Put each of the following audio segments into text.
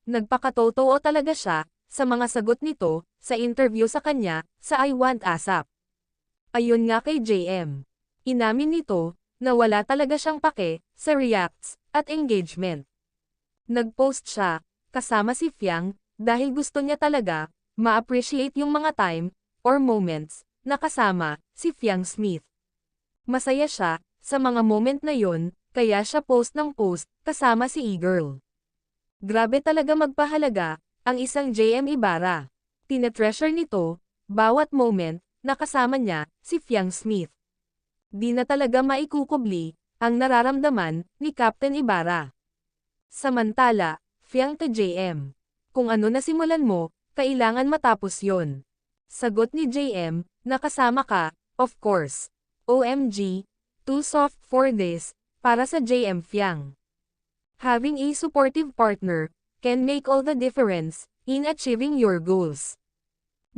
nagpakatotoo talaga siya sa mga sagot nito sa interview sa kanya sa I Want ASAP. Ayon nga kay JM. Inamin nito na wala talaga siyang pake sa reacts at engagement. Nag-post siya kasama si Fiang dahil gusto niya talaga ma-appreciate yung mga time or moments na kasama si Fiang Smith. Masaya siya sa mga moment na yon, kaya siya post ng post kasama si E-Girl. Grabe talaga magpahalaga ang isang JM Ibarra. Tinetreasure nito bawat moment na kasama niya si Fiang Smith. Di na talaga maikukubli ang nararamdaman ni Captain Ibarra. Samantala, Fiang to JM. Kung ano nasimulan mo, kailangan matapos yon. Sagot ni JM, nakasama ka, of course. OMG, too soft for this, para sa JM Fiang. Having a supportive partner can make all the difference in achieving your goals.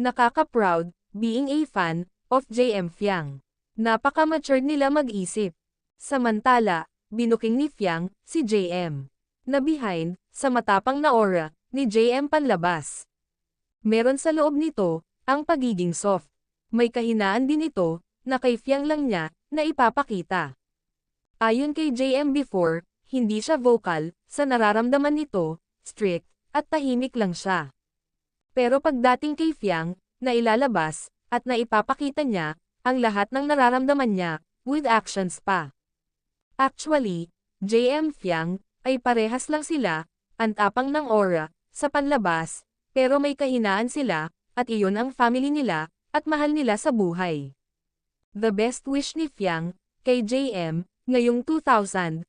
Nakaka-proud being a fan of JM Fiang. Napaka-matured nila mag-isip. Samantala, binuking ni Fiang si JM. Na behind sa matapang na aura ni JM panlabas. Meron sa loob nito ang pagiging soft. May kahinaan din ito na kay Fiang lang niya na ipapakita. Ayon kay JM before, hindi siya vocal sa nararamdaman nito, strict at tahimik lang siya. Pero pagdating kay Fiang, na ilalabas at na ipapakita niya ang lahat ng nararamdaman niya with actions pa. Actually, JM Fiang ay parehas lang sila, ang tapang ng aura sa panlabas, pero may kahinaan sila at iyon ang family nila at mahal nila sa buhay. The best wish ni Fiang kay JM ngayong 2025.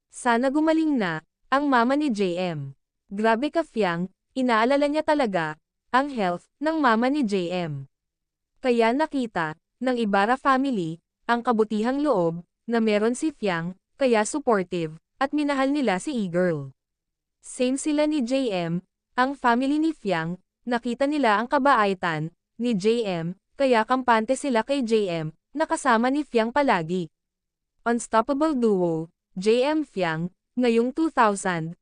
Sana gumaling na ang mama ni JM. Grabe ka Fiang, inaalala niya talaga ang health ng mama ni JM. Kaya nakita ng Ibarra family ang kabutihang loob na meron si Fiang, kaya supportive at minahal nila si E-Girl. Same sila ni JM, ang family ni Fiang, nakita nila ang kabaitan ni JM, kaya kampante sila kay JM, nakasama ni Fiang palagi. Unstoppable duo, JM Fiang, ngayong 2025.